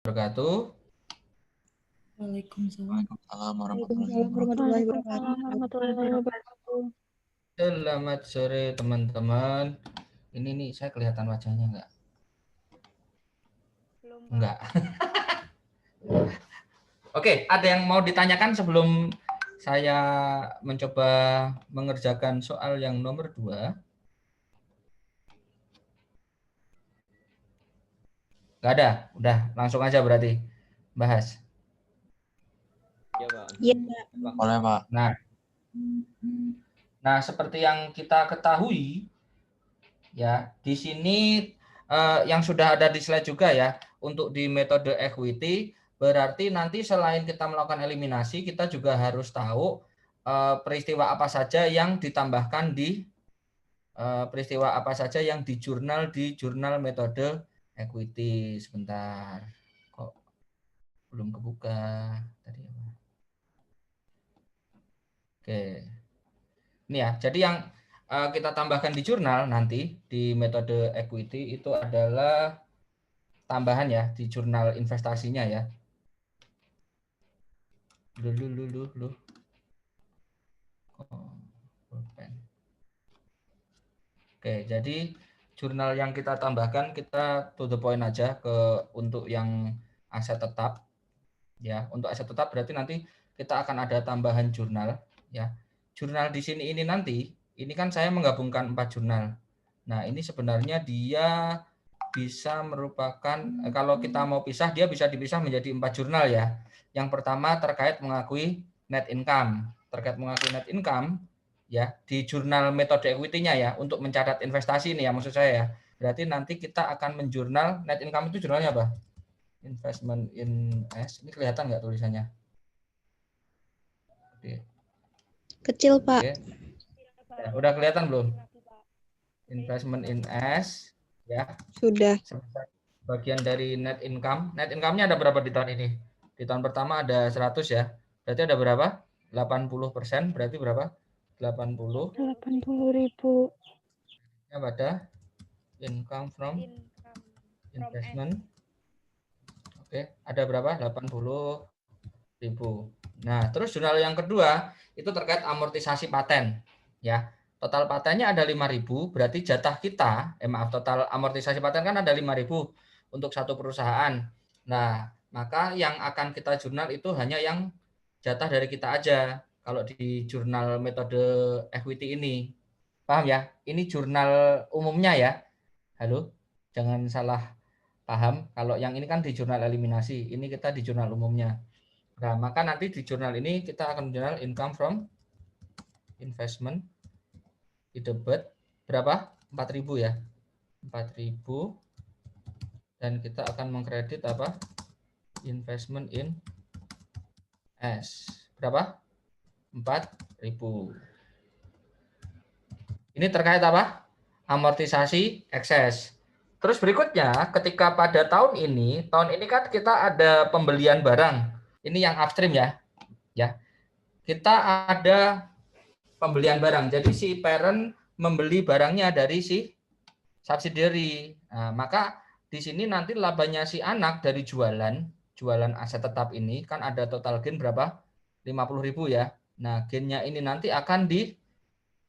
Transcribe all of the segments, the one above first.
wabarakatuh. Waalaikumsalam. Waalaikumsalam Warahmatullahi Waalaikumsalam warahmatullahi wabarakatuh. Selamat sore teman-teman. Ini nih saya kelihatan wajahnya enggak? Belum, Pak. Enggak. Oke, ada yang mau ditanyakan sebelum saya mencoba mengerjakan soal yang nomor 2? Enggak ada? Udah, langsung aja berarti bahas. Iya, Pak. Iya, Boleh, Pak. Nah, seperti yang kita ketahui ya, di sini yang sudah ada di slide juga ya, untuk di metode equity berarti nanti selain kita melakukan eliminasi, kita juga harus tahu peristiwa apa saja yang ditambahkan di peristiwa apa saja yang di jurnal metode equity. Sebentar, kok belum kebuka tadi apa? Oke, ini ya. Jadi yang kita tambahkan di jurnal nanti di metode equity itu adalah tambahan ya di jurnal investasinya ya. Oke, jadi jurnal yang kita tambahkan kita to the point aja ke untuk yang aset tetap ya. Untuk aset tetap berarti nanti kita akan ada tambahan jurnal ya. Jurnal di sini ini nanti ini kan saya menggabungkan 4 jurnal. Nah, ini sebenarnya dia bisa merupakan kalau kita mau pisah dia bisa dipisah menjadi 4 jurnal ya. Yang pertama terkait mengakui net income. Terkait mengakui net income ya di jurnal metode equity-nya ya untuk mencatat investasi ini ya maksud saya ya. Berarti nanti kita akan menjurnal net income itu jurnalnya apa? Investment in S. Ini kelihatan nggak tulisannya? Oke. kecil, Pak. Oke. Ya, udah kelihatan belum? Investment in S ya. Sudah. Bagian dari net income. Net income-nya ada berapa di tahun ini? Di tahun pertama ada 100 ya. Berarti ada berapa? 80%, berarti berapa? 80. 80.000. Ya pada income from investment. Oke, ada berapa? 80.000. Nah, terus jurnal yang kedua itu terkait amortisasi paten ya. Total patennya ada 5.000, berarti jatah kita, total amortisasi paten kan ada 5.000 untuk satu perusahaan. Nah, maka yang akan kita jurnal itu hanya yang jatah dari kita aja. Kalau di jurnal metode equity ini. Paham ya? Ini jurnal umumnya ya. Halo? Jangan salah paham. Kalau yang ini kan di jurnal eliminasi, ini kita di jurnal umumnya. Nah, maka nanti di jurnal ini kita akan jurnal income from investment di debit berapa? 4.000 ya. 4.000 dan kita akan mengkredit apa? Investment in S. Berapa? 4.000. Ini terkait apa? Amortisasi ekses. Terus berikutnya, ketika pada tahun ini kan kita ada pembelian barang. Ini yang upstream ya. Ya. Kita ada pembelian barang. Jadi si parent membeli barangnya dari si subsidiary. Nah, maka di sini nanti labanya si anak dari jualan aset tetap ini kan ada total gain berapa? 50.000 ya. Nah, gainnya ini nanti akan di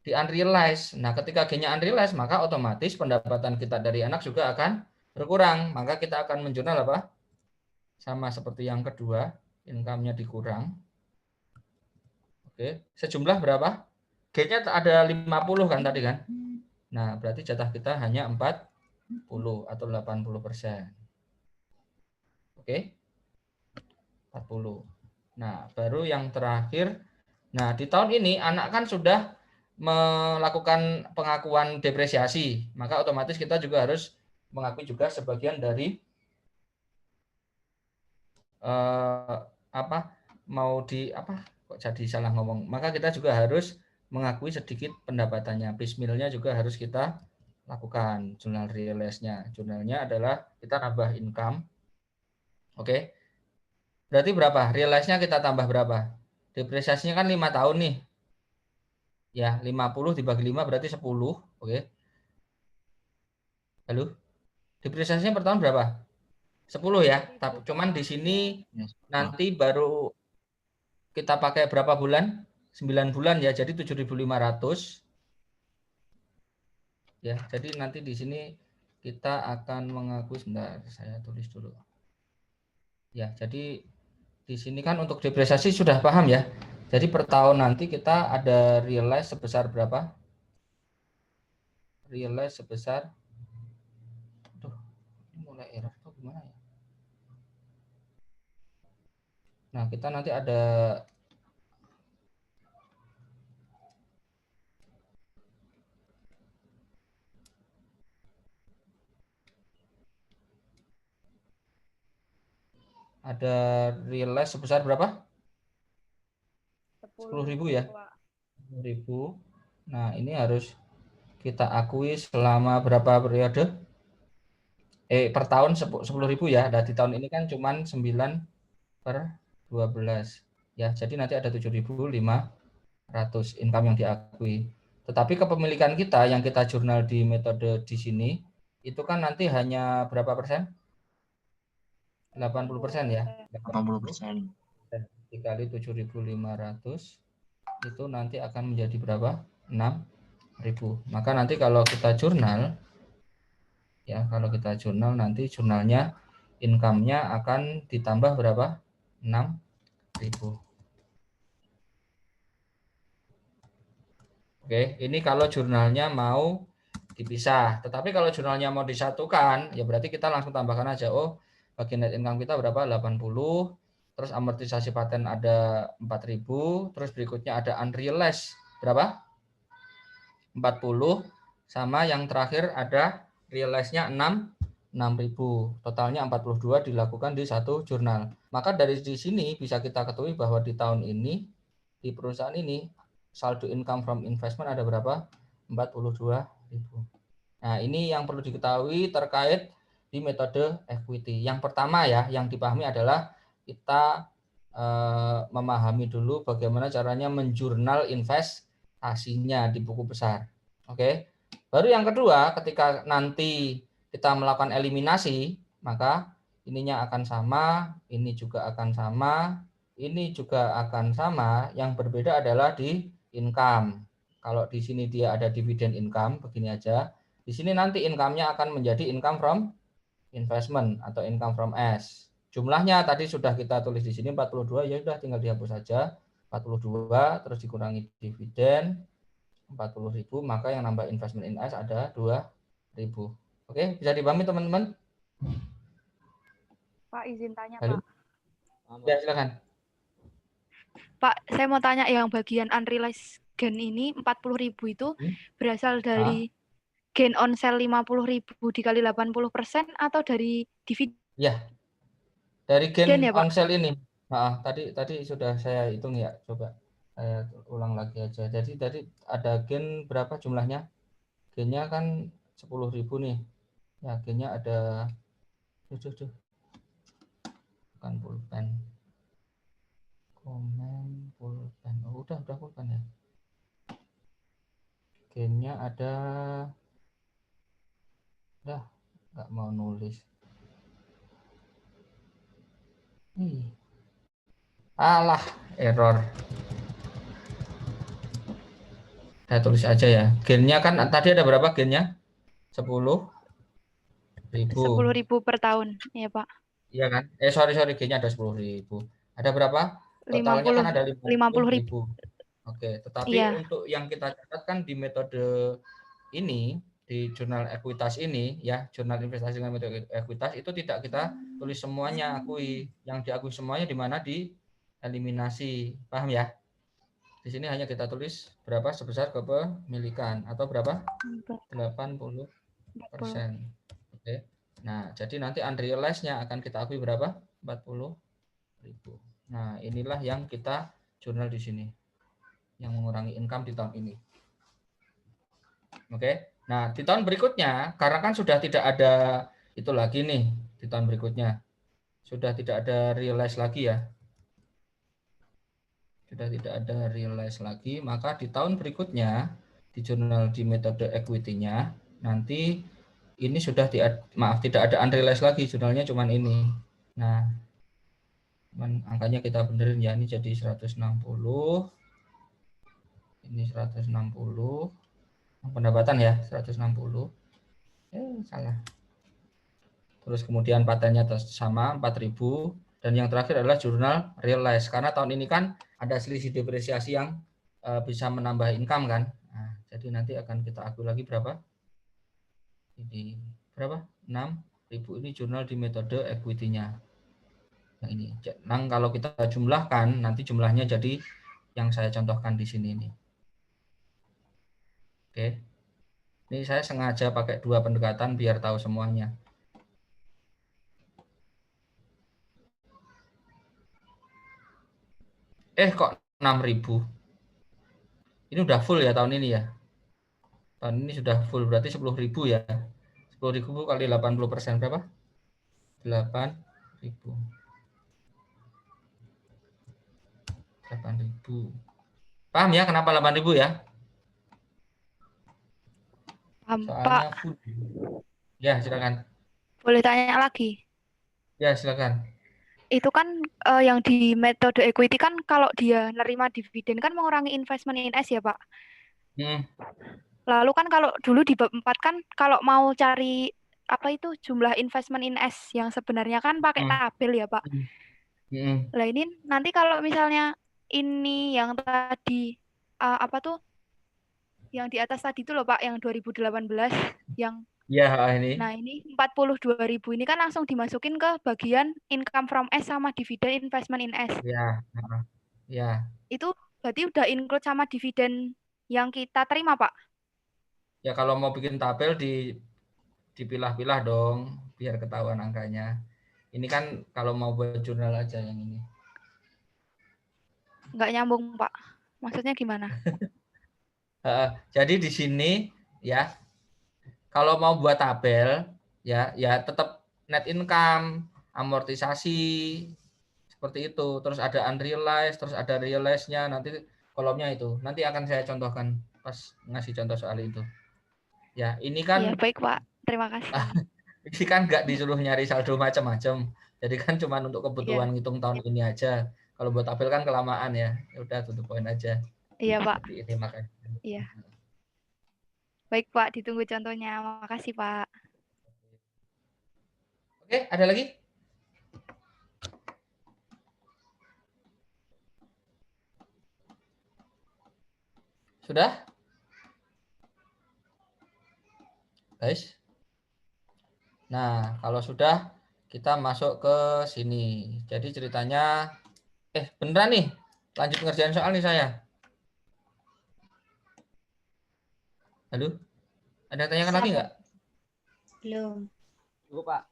unrealized. Nah, ketika gainnya unrealized, maka otomatis pendapatan kita dari anak juga akan berkurang. Maka kita akan menjurnal apa? Sama seperti yang kedua, income-nya dikurang. Oke, sejumlah berapa? Gainnya ada 50 kan tadi kan? Nah, berarti jatah kita hanya 40 atau 80%. Oke? 40. Nah, baru yang terakhir. Nah, di tahun ini anak kan sudah melakukan pengakuan depresiasi, maka otomatis kita juga harus mengakui juga sebagian dari kok jadi salah ngomong. Maka kita juga harus mengakui sedikit pendapatannya. Piecemeal-nya juga harus kita lakukan. Jurnal realize-nya. Jurnalnya adalah kita nambah income. Oke. Berarti berapa? Realize-nya kita tambah berapa? Depresiasinya kan 5 tahun nih. Ya, 50 dibagi 5 berarti 10. Oke. Halo? Depresiasinya per tahun berapa? 10 ya. Tapi cuman di sini Yes. nanti baru kita pakai berapa bulan? 9 bulan ya. Jadi 7.500. Ya, jadi nanti di sini kita akan mengaku, sebentar saya tulis dulu. Ya, jadi di sini kan untuk depresiasi sudah paham ya. Jadi per tahun nanti kita ada realize sebesar berapa? Realize sebesar, aduh, ini mulai error tuh gimana ya? Nah, kita nanti ada realize sebesar berapa? 10.000 ya. 10.000. Nah, ini harus kita akui selama berapa periode? Per tahun 10.000 ya. Nah, di tahun ini kan cuman 9/12. Ya, jadi nanti ada 7.500 income yang diakui. Tetapi kepemilikan kita yang kita jurnal di metode di sini itu kan nanti hanya berapa persen? 80% ya. 80%. Dikali 7.500 itu nanti akan menjadi berapa? 6.000. Maka nanti kalau kita jurnal ya, kalau kita jurnal nanti jurnalnya income-nya akan ditambah berapa? 6.000. Oke, ini kalau jurnalnya mau dipisah. Tetapi kalau jurnalnya mau disatukan, ya berarti kita langsung tambahkan aja. Oh, bagi net income kita berapa? 80. Terus amortisasi paten ada 4.000. Terus berikutnya ada unrealized berapa? 40. Sama yang terakhir ada realized-nya 6.000. Totalnya 42 dilakukan di satu jurnal. Maka dari di sini bisa kita ketahui bahwa di tahun ini, di perusahaan ini, saldo income from investment ada berapa? 42.000. Nah, ini yang perlu diketahui terkait di metode equity. Yang pertama ya, yang dipahami adalah kita memahami dulu bagaimana caranya menjurnal investasinya di buku besar. Oke. Baru yang kedua, ketika nanti kita melakukan eliminasi, maka ininya akan sama, ini juga akan sama, ini juga akan sama. Yang berbeda adalah di income. Kalau di sini dia ada dividen income, begini aja. Di sini nanti income-nya akan menjadi income from investment atau income from S. Jumlahnya tadi sudah kita tulis di sini 42, ya sudah tinggal dihapus saja. 42 terus dikurangi dividen 40.000, maka yang nambah investment in S ada 2.000. Oke, bisa dipahami teman-teman? Pak, izin tanya, Halo? Pak. Ya, silakan. Pak, saya mau tanya yang bagian unrealized gain ini 40.000 itu berasal dari gain on sale 50.000 dikali 80% atau dari dividen? Ya, dari gain ya, on Pak? sale ini. Tadi sudah saya hitung ya, coba saya ulang lagi aja. Jadi tadi ada gain berapa jumlahnya? Gainnya kan 10.000 nih. Ya, gainnya ada bukan pulpen. Komen pulpen. Oh, udah pulpen ya. Gainnya ada, udah nggak mau nulis. Alah, error. Saya tulis aja ya. Gainnya kan tadi ada berapa gainnya? 10.000. 10.000 per tahun, ya Pak. Iya kan? Sorry, gainnya ada 10.000. Ada berapa? Totalnya kan ada 50.000. Oke, tetapi untuk yang kita catatkan di metode ini, di jurnal ekuitas ini, ya, jurnal investasi dengan metode ekuitas itu tidak kita tulis semuanya akui. Yang diakui semuanya di mana? Di eliminasi. Paham ya? Di sini hanya kita tulis berapa sebesar kepemilikan atau berapa? 80%. Oke. Nah, jadi nanti unrealized-nya akan kita akui berapa? 40.000. Nah, inilah yang kita jurnal di sini. Yang mengurangi income di tahun ini. Oke. Nah, di tahun berikutnya, karena kan sudah tidak ada itu lagi nih, di tahun berikutnya. Sudah tidak ada realize lagi ya. Sudah tidak ada realize lagi, maka di tahun berikutnya, di jurnal di metode equity-nya, nanti ini sudah maaf, tidak ada unrealized lagi, jurnalnya cuman ini. Nah, angkanya kita benerin ya, ini jadi 160. Ini 160. Pendapatan ya, 160. Salah. Terus kemudian patennya sama 4.000, dan yang terakhir adalah jurnal realized, karena tahun ini kan ada selisih depresiasi yang bisa menambah income kan. Nah, jadi nanti akan kita akui lagi berapa? Ini berapa? 6.000. Ini jurnal di metode equity-nya. Yang ini. Nah, kalau kita jumlahkan, nanti jumlahnya jadi yang saya contohkan di sini ini. Oke. Ini saya sengaja pakai 2 pendekatan biar tahu semuanya. Kok 6.000? Ini udah full ya tahun ini ya? Tahun ini sudah full, berarti 10.000 ya. 10.000 kali 80% berapa? 8.000. 8.000. Paham ya kenapa 8.000 ya? Paham, Soalnya Pak. full. Ya, silakan. Boleh tanya lagi? Ya, silakan. Itu kan yang di metode equity kan kalau dia nerima dividen kan mengurangi investment in S ya, Pak? Lalu kan kalau dulu di bab 4 kan kalau mau cari apa itu jumlah investment in S yang sebenarnya kan pakai tabel ya, Pak? Lah ini nanti kalau misalnya ini yang tadi apa tuh yang di atas tadi tuh loh Pak, yang 2018 yang ya ini. Nah, ini 42.000 ini kan langsung dimasukin ke bagian income from S sama dividen investment in S. Ya. Ya. Itu berarti udah include sama dividen yang kita terima, Pak? Ya kalau mau bikin tabel dipilah-pilah dong biar ketahuan angkanya. Ini kan kalau mau buat jurnal aja yang ini. Nggak nyambung, Pak. Maksudnya gimana? Jadi di sini ya, kalau mau buat tabel ya tetap net income, amortisasi seperti itu. Terus ada unrealized, terus ada realized-nya, nanti kolomnya itu. Nanti akan saya contohkan pas ngasih contoh soal itu. Ya, ini kan Iya, baik, Pak. Terima kasih. ini kan nggak disuruh nyari saldo macam-macam. Jadi kan cuma untuk kebutuhan ngitung tahun ini aja. Kalau buat tabel kan kelamaan ya. Ya udah tutup poin aja. Iya, Pak. Jadi ini makanya. Iya. Baik, Pak. Ditunggu contohnya. Makasih, Pak. Oke, ada lagi? Sudah? Guys? Nah, kalau sudah, kita masuk ke sini. Jadi ceritanya, beneran nih, lanjut ngerjain soal nih saya. Halo? Ada yang tanyakan lagi nggak? Belum. Tunggu, Pak.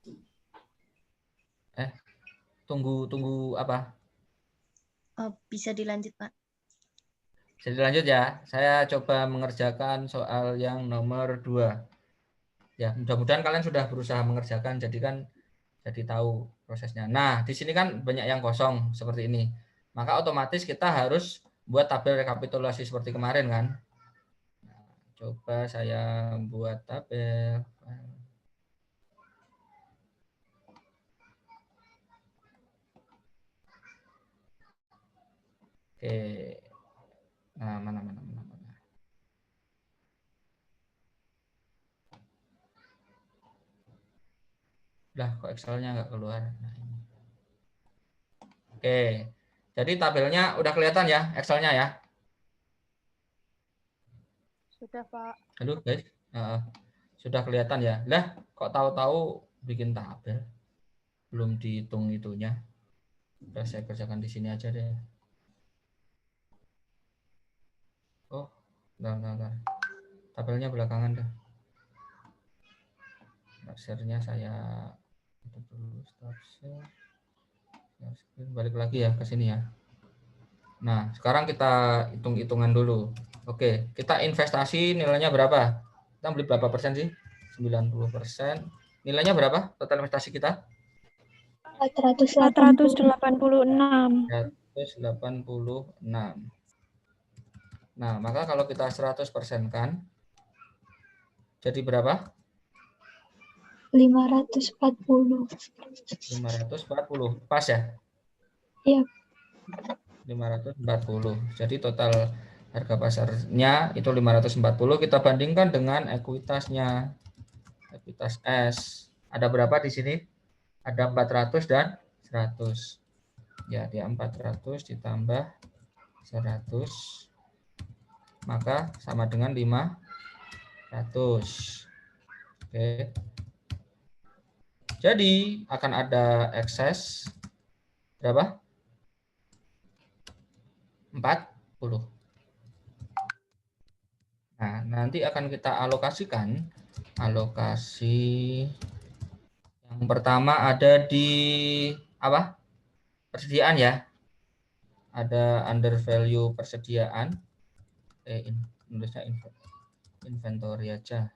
Tunggu apa? Oh, bisa dilanjut, Pak. Jadi lanjut ya, saya coba mengerjakan soal yang nomor 2. Ya, mudah-mudahan kalian sudah berusaha mengerjakan, jadi tahu prosesnya. Nah, di sini kan banyak yang kosong seperti ini. Maka otomatis kita harus buat tabel rekapitulasi seperti kemarin kan. Nah, coba saya buat tabel. Oke. Nah, mana. Lah, kok Excel-nya nggak keluar. Nah, ini. Oke. Jadi tabelnya udah kelihatan ya, Excel-nya ya. Sudah, Pak. Halo, guys. Sudah kelihatan ya. Lah, kok tahu-tahu bikin tabel? Belum dihitung itunya. Udah saya kerjakan di sini aja deh. Oh, bentar. Tabelnya belakangan dah. Share-nya saya tutup dulu, stop share. Balik lagi ya ke sini ya. Nah, sekarang kita hitung-hitungan dulu. Oke, kita investasi nilainya berapa? Kita beli berapa persen sih? 90%. Nilainya berapa total investasi kita? 486. 186. Nah, maka kalau kita 100% kan jadi berapa? 540. 540. Pas ya? Iya. 540. Jadi total harga pasarnya itu 540, kita bandingkan dengan ekuitasnya. Ekuitas S. Ada berapa di sini? Ada 400 dan 100. Ya, dia 400 ditambah 100 maka sama dengan 500. Oke. Jadi akan ada ekses berapa? 40. Nah, nanti akan kita alokasikan. Alokasi yang pertama ada di apa? Persediaan ya. Ada under value persediaan. Nulisnya inventory aja.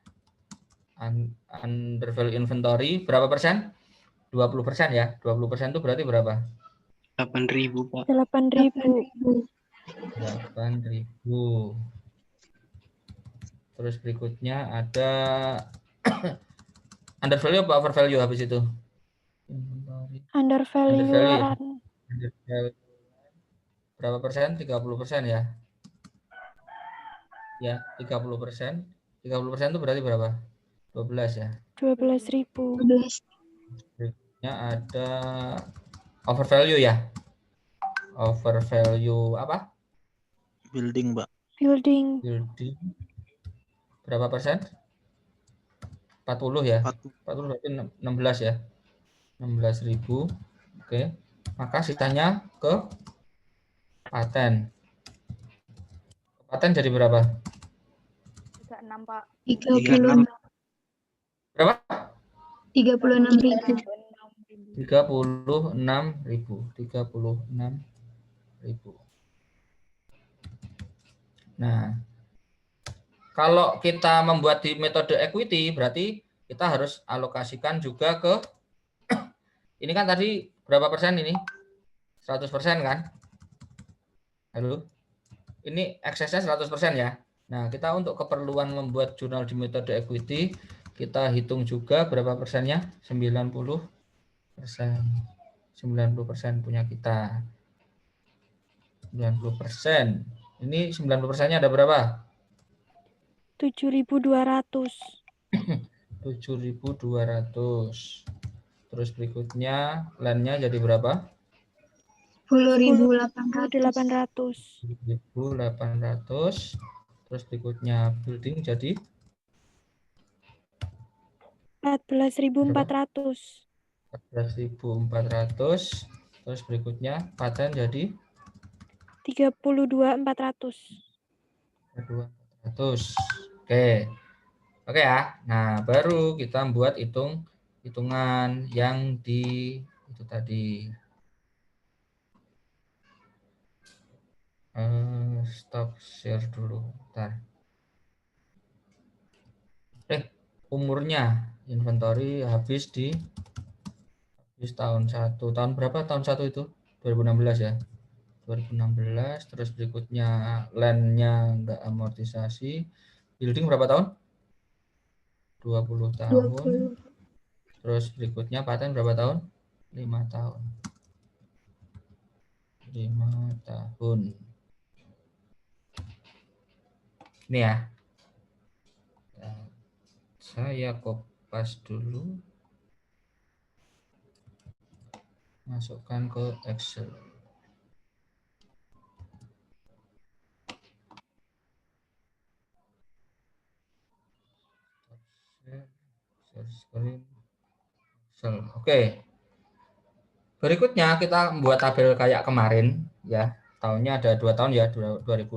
Under value inventory berapa persen? 20% ya. 20% itu berarti berapa? 8.000, Pak. 8.000. 8.000. Terus berikutnya ada under value apa over value habis itu? Under Under value ya? value. Under value. Berapa persen? 30% ya? Ya, 30%. 30% itu berarti berapa? 12 ya? 12.000. 12. Berikutnya ada over value ya? Over value apa? Building, Pak. Building. Building. Berapa persen? 40 ya? 40 berarti 16 ya? 16.000. Oke. Maka sisanya ke paten. Paten jadi berapa? 36, Pak. 36. Berapa? 36.000. 36.000. 36.000. Nah, kalau kita membuat di metode equity, berarti kita harus alokasikan juga ke ini kan tadi berapa persen ini? 100% kan? Halo? Ini eksesnya 100% ya. Nah, kita untuk keperluan membuat jurnal di metode equity, kita hitung juga berapa persennya? 90%. 90% punya kita. 90%. Ini 90%-nya ada berapa? 7.200. 7.200. Terus berikutnya land-nya jadi berapa? 10.800. 1.800. Terus berikutnya building jadi 14.400. 14.400. Terus berikutnya paten jadi 32.400. 2.400. Oke. Oke ya. Nah, baru kita buat hitungan yang di itu tadi. Stop share dulu. Bentar. Umurnya inventory habis tahun 1. Tahun berapa? Tahun 1 itu? 2016 ya. 2016. Terus berikutnya land-nya enggak amortisasi. Building berapa tahun? 20 tahun. 20. Terus berikutnya paten berapa tahun? 5 tahun. 5 tahun. Ini ya. Saya kopas dulu. Masukkan ke Excel. Share screen. Excel. Oke. Berikutnya kita membuat tabel kayak kemarin ya. Tahunnya ada 2 tahun ya, 2016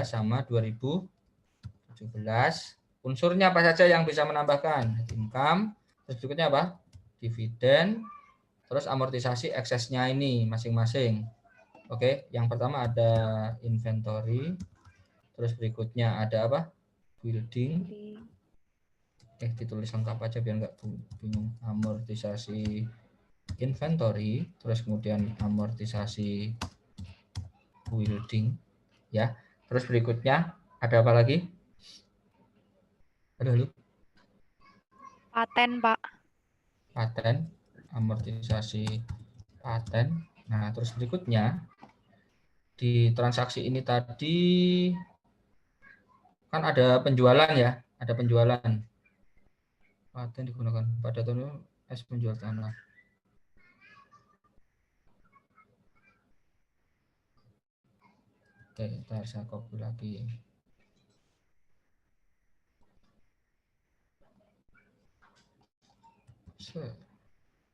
sama 2017. Unsurnya apa saja yang bisa menambahkan? Income, terus berikutnya apa? Dividen, terus amortisasi eksesnya ini masing-masing. Oke, yang pertama ada inventory, terus berikutnya ada apa? Building. Ditulis lengkap aja biar nggak bingung. Amortisasi inventory, terus kemudian amortisasi building, ya. Terus berikutnya ada apa lagi? Halo. Paten, Pak. paten, amortisasi paten. Nah, terus berikutnya di transaksi ini tadi kan ada penjualan ya, ada penjualan. Paten digunakan pada tahun S penjual tanah. Oke, ntar saya copy lagi.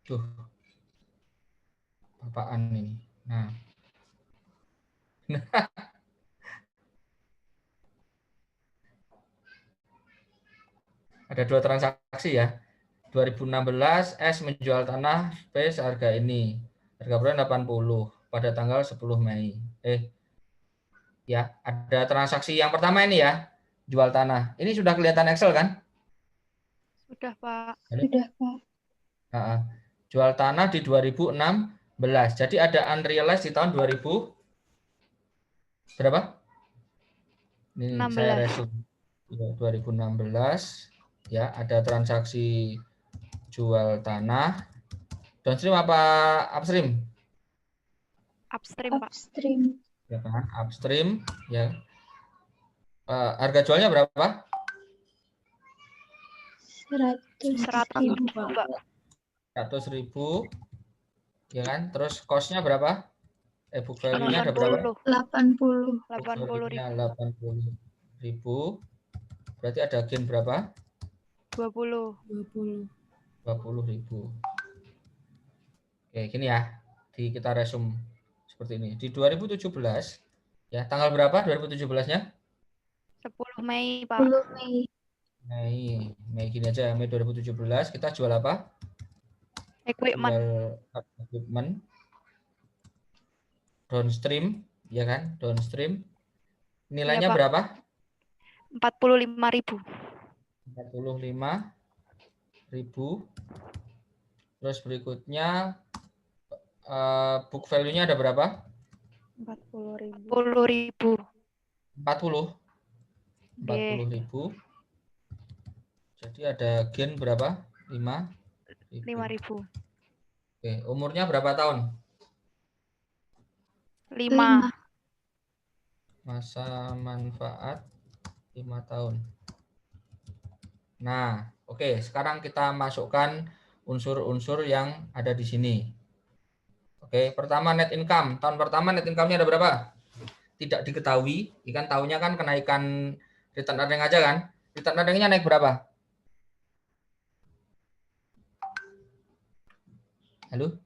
Tuh, apaan ini? Nah, ada dua transaksi ya. 2016 S menjual tanah P seharga ini. Harga bulan 80 pada tanggal 10 Mei. Ya, ada transaksi yang pertama ini ya, jual tanah. Ini sudah kelihatan Excel kan? Sudah, Pak. Sudah, Pak. Nah, jual tanah di 2016. Jadi ada unrealized di tahun 2000 berapa? Ini 16. saya resume. 2016 ya, ada transaksi jual tanah. Downstream apa upstream? Upstream, Pak. Upstream. Ya kan, upstream ya. Harga jualnya berapa? 100.000, Pak. 100.000 ya kan. Terus cost-nya berapa? Book value-nya ada berapa? 80. 80.000. Berarti ada gain berapa? 20. 20.000. Oke, gini ya. Kita resume seperti ini. Di 2017 ya, tanggal berapa 2017-nya? 10 Mei, Pak. 10 Mei. Mei gini aja, Mei 2017 kita jual apa? Equipment. Jual equipment. Downstream, ya kan? Downstream. Nilainya Iya, Pak. berapa? 45.000. 45.000. Terus berikutnya book value-nya ada berapa? 40.000. 40.000. Jadi ada gain berapa? 5.000. Oke, umurnya berapa tahun? 5. Masa manfaat 5 tahun. Nah, oke, sekarang kita masukkan unsur-unsur yang ada di sini. Oke, pertama net income. Tahun pertama net income-nya ada berapa? Tidak diketahui. Ikan tahunya kan kenaikan return earning aja kan? Return earning-nya naik berapa? Halo?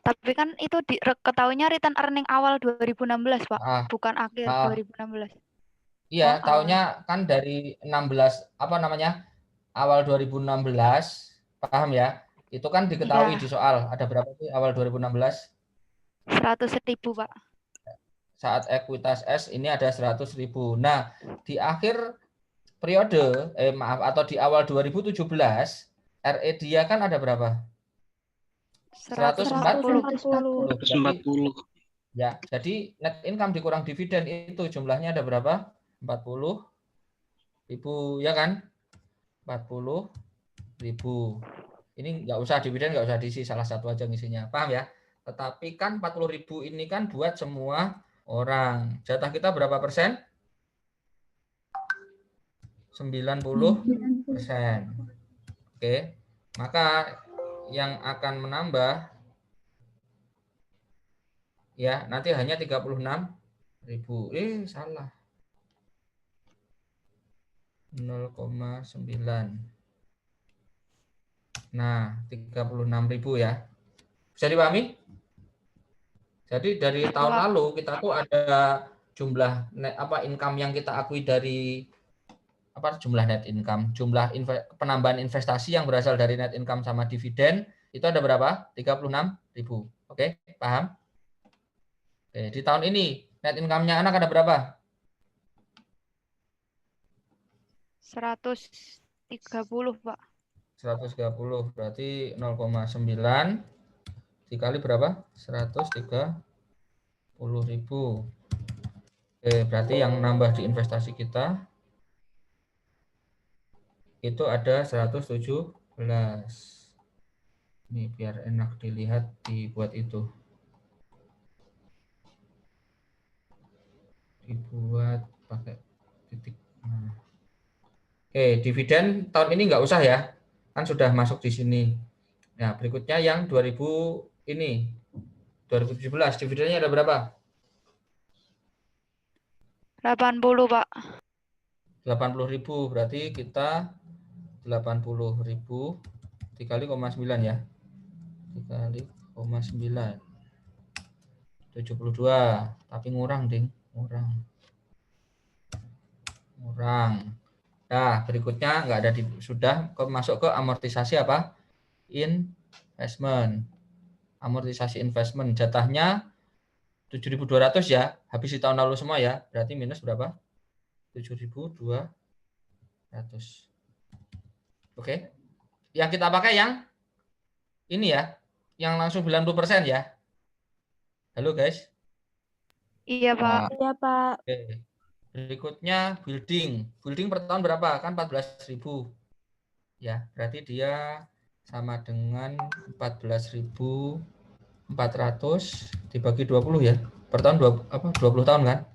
Tapi kan itu ketahuinya return earning awal 2016, Pak. Bukan akhir 2016. Iya, tahunnya kan dari 16 apa namanya? Awal 2016, paham ya? Itu kan diketahui di soal. Ada berapa sih awal 2016? 100.000, Pak. Saat ekuitas S ini ada 100.000. Nah, di akhir periode, atau di awal 2017, RE dia kan ada berapa? 140. Ya, jadi net income dikurang dividen itu jumlahnya ada berapa? 40.000, ya kan? 40.000. Ini nggak usah dividen, nggak usah diisi, salah satu aja ngisinya. Paham ya? Tetapi kan 40.000 ini kan buat semua orang. Jatah kita berapa persen? 90%. Oke. Maka yang akan menambah ya nanti hanya 36.000. Salah. 0,9. Nah, 36.000 ya. Bisa dipahami? Jadi dari tahun lalu kita tuh ada jumlah net, income yang kita akui dari jumlah net income, jumlah penambahan investasi yang berasal dari net income sama dividen itu ada berapa? 36.000. Oke, paham? Oke, di tahun ini net income-nya anak ada berapa? 130, Pak. 130 berarti 0,9 dikali berapa? 130.000. Oke, berarti yang nambah di investasi kita itu ada 117. Ini biar enak dilihat, dibuat itu. Dibuat pakai titik. Nah. Oke, dividen tahun ini nggak usah ya, kan sudah masuk di sini. Nah, berikutnya yang 2000 ini, 2017, dividennya ada berapa? 80, Pak. 80.000, berarti kita 80.000 dikali 0,9 ya. Dikali 0,9. 72, tapi ngurang, Ding. Ngurang. Nah, berikutnya nggak ada sudah masuk ke amortisasi apa? Investment. Amortisasi investment jatahnya 7.200 ya, habis di tahun lalu semua ya. Berarti minus berapa? 7.200. Oke. Yang kita pakai yang ini ya, yang langsung 90% ya. Halo guys. Iya, Pak. Iya, Pak. Oke. Berikutnya building. Building per tahun berapa? Kan 14.000. Ya, berarti dia sama dengan 14.400 dibagi 20 ya. Per tahun 20 tahun kan?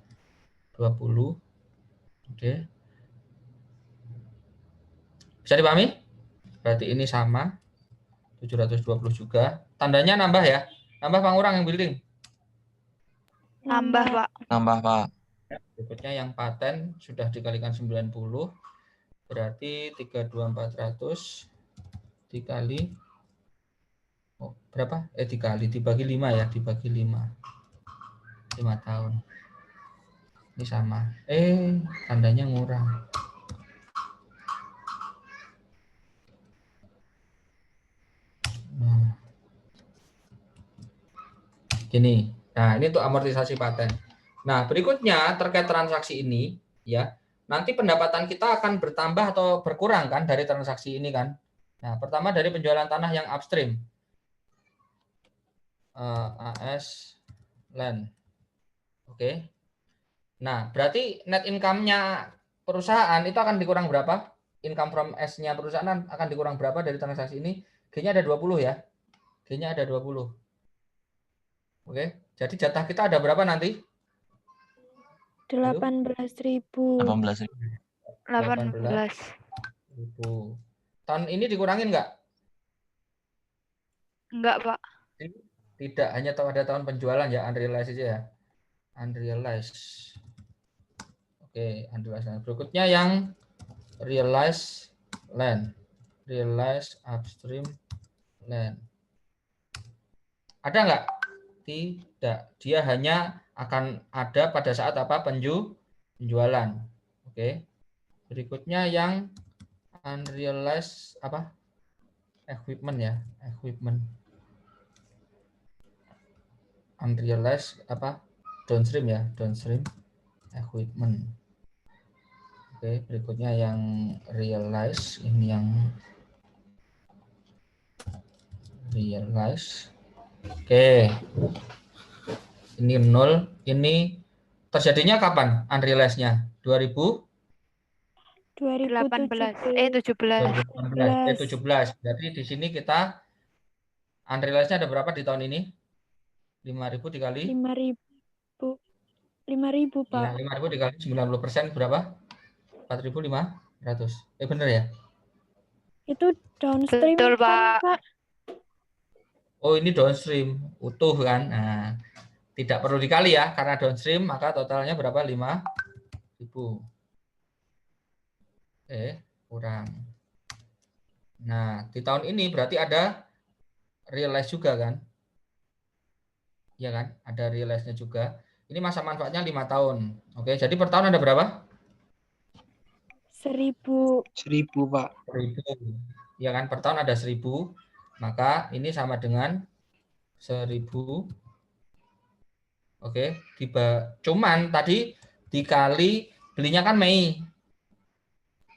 20. Oke. Bisa dipahami? Berarti ini sama 720 juga. Tandanya nambah ya. Nambah pangurang yang building. Nambah, Pak. Nambah, Pak. Berikutnya yang paten sudah dikalikan 90. Berarti 32.400 dikali berapa? Dibagi 5 ya, dibagi 5. 5 tahun. Ini sama. Tandanya ngurang. Nah. Gini. Nah, ini untuk amortisasi paten. Nah, berikutnya terkait transaksi ini ya. Nanti pendapatan kita akan bertambah atau berkurang kan dari transaksi ini kan. Nah, pertama dari penjualan tanah yang upstream. AS land. Oke. Nah, berarti net income-nya perusahaan itu akan dikurang berapa? Income from S-nya perusahaan akan dikurang berapa dari transaksi ini? G-nya ada 20 ya. G-nya ada 20. Oke. Jadi jatah kita ada berapa nanti? 18.000. 18. Tahun ini dikurangin nggak? Enggak, Pak. Tidak, hanya ada tahun penjualan ya, unrealized aja ya. Unrealized. Oke, unrealized. Berikutnya yang realized land. Realized upstream land. Ada nggak? Tidak. Dia hanya akan ada pada saat apa? Penjualan. Oke. Berikutnya yang unrealized apa? Equipment ya, equipment. Unrealized apa? Downstream ya, downstream equipment. Oke, berikutnya yang realized, ini yang realized. Oke. Ini 0, ini terjadinya kapan unrealized-nya? 18. 17. 17. Berarti di sini kita unrealized-nya ada berapa di tahun ini? 5.000 dikali 5.000. 5.000, Pak. Ya, 5.000 dikali 90% berapa? 4.500. Bener ya? Itu downstream. Betul, kan, Pak. Oh, ini downstream utuh kan? Nah, tidak perlu dikali ya, karena downstream maka totalnya berapa? 5.000. Kurang. Nah, di tahun ini berarti ada realize juga kan? Iya kan? Ada realize-nya juga. Ini masa manfaatnya 5 tahun. Oke, jadi per tahun ada berapa? 1.000. 1.000, Pak. 1.000. Ya kan, per tahun ada 1.000. Maka ini sama dengan 1.000. Oke, cuman tadi dikali belinya kan Mei.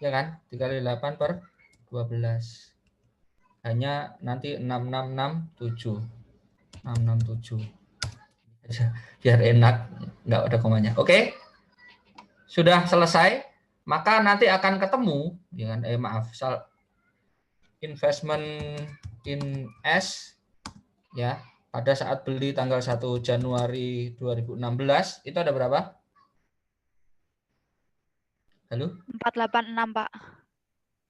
Ya kan? Dikali 8 per 12. Hanya nanti 6.667. 667. Biar enak, nggak ada komanya. Oke. Sudah selesai, maka nanti akan ketemu dengan investment in S ya pada saat beli tanggal 1 Januari 2016 itu ada berapa? Halo? 486, Pak.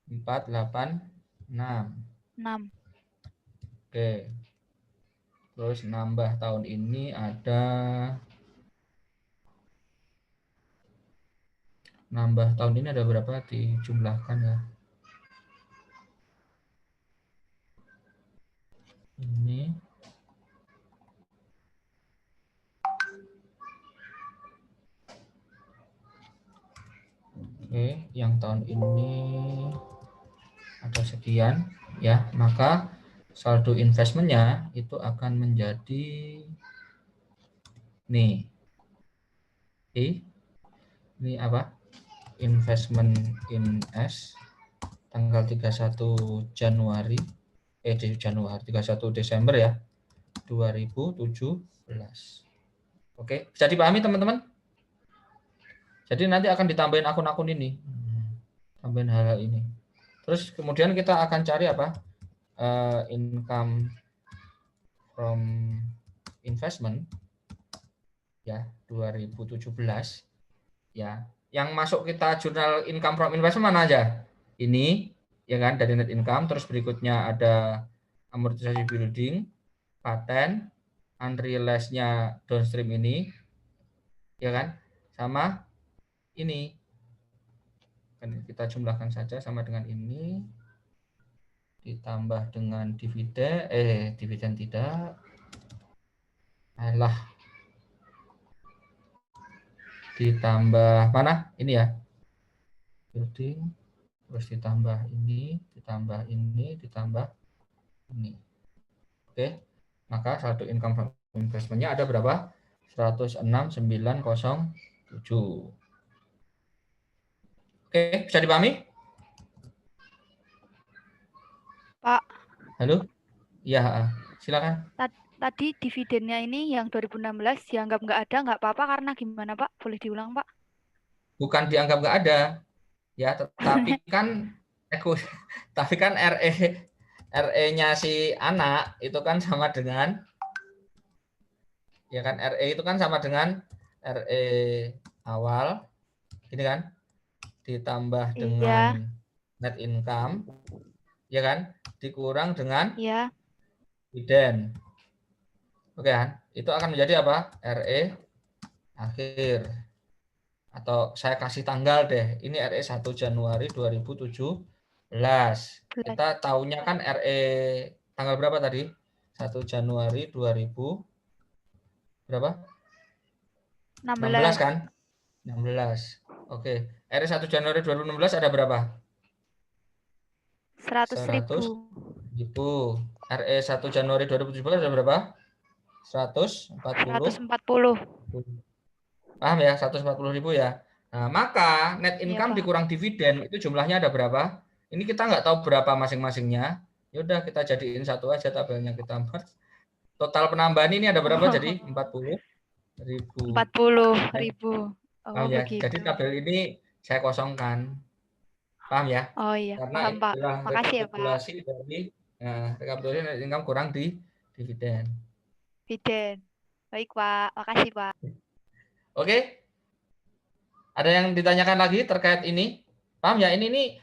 486. 6. Oke. Terus nambah tahun ini ada berapa dijumlahkan ya? Ini oke, yang tahun ini ada sekian ya, maka saldo investmentnya itu akan menjadi nih. Ini apa? Investment in S tanggal 31 Januari 31 Desember ya 2017. Oke, bisa dipahami teman-teman? Jadi nanti akan ditambahin akun-akun ini. Tambahin hal-hal ini. Terus kemudian kita akan cari apa? Income from investment ya 2017 ya. Yang masuk kita jurnal income from investment mana aja? Ini ya kan dari net income, terus berikutnya ada amortisasi building, paten, unrealized-nya downstream ini ya kan? Sama ini. Kita jumlahkan saja sama dengan ini ditambah dengan dividen tidak. Alah. Ditambah mana? Ini ya. Building, terus ditambah ini, ditambah ini, ditambah ini. Oke. Maka saldo income from investment-nya ada berapa? 106.907. Oke, bisa dipahami? Pak, Halo? Ya, silakan. tadi dividennya ini yang 2016 dianggap nggak ada, nggak apa-apa karena gimana, Pak? Boleh diulang, Pak? Bukan dianggap nggak ada, ya, tetapi kan tapi kan RE-nya si anak itu kan sama dengan ya kan RE itu kan sama dengan RE awal ini kan ditambah dengan net income ya kan dikurang dengan dividen. Oke kan? Itu akan menjadi apa? RE akhir. Atau saya kasih tanggal deh. Ini RE 1 Januari 2017. Kita tahunya kan RE tanggal berapa tadi? 1 Januari 2000 berapa? 16 kan? 16. Oke. RE 1 Januari 2016 ada berapa? 100.000. RE 1 Januari 2017 ada berapa? 140. Paham ya? 140.000 ya. Nah, maka net income dikurang dividen itu jumlahnya ada berapa? Ini kita nggak tahu berapa masing-masingnya. Ya udah kita jadiin satu aja tabelnya kita buat. Total penambahan ini ada berapa jadi? 40.000. 40.000. Paham ya? Begitu. Jadi tabel ini saya kosongkan. Paham ya? Oh iya, karena paham, Pak. Makasih ya, Pak. Rekapitulasi net income kurang di dividen. Baik, Pak. Makasih, Pak. Oke. Ada yang ditanyakan lagi terkait ini? Paham ya? Ini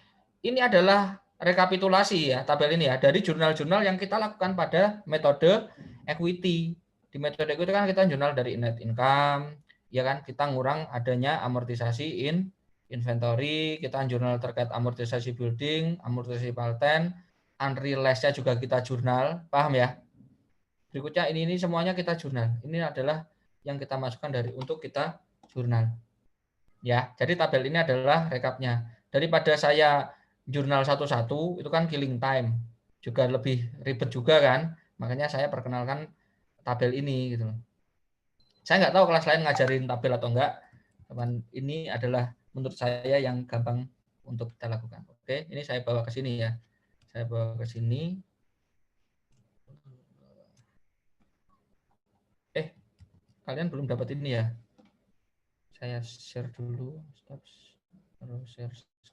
adalah rekapitulasi ya tabel ini ya dari jurnal-jurnal yang kita lakukan pada metode equity. Di metode equity kan kita jurnal dari net income, ya kan? Kita ngurang adanya amortisasi inventory, kita jurnal terkait amortisasi building, amortisasi paten, unrealized-nya juga kita jurnal, paham ya? Berikutnya ini semuanya kita jurnal. Ini adalah yang kita masukkan untuk kita jurnal. Ya, jadi tabel ini adalah rekapnya. Daripada saya jurnal satu-satu, itu kan killing time. Juga lebih ribet juga kan. Makanya saya perkenalkan tabel ini gitu. Saya nggak tahu kelas lain ngajarin tabel atau enggak. Teman, ini adalah menurut saya yang gampang untuk kita lakukan. Oke, ini saya bawa ke sini ya. Saya bawa ke sini. Kalian belum dapat ini ya. Saya share dulu. Stop. Terus share screen.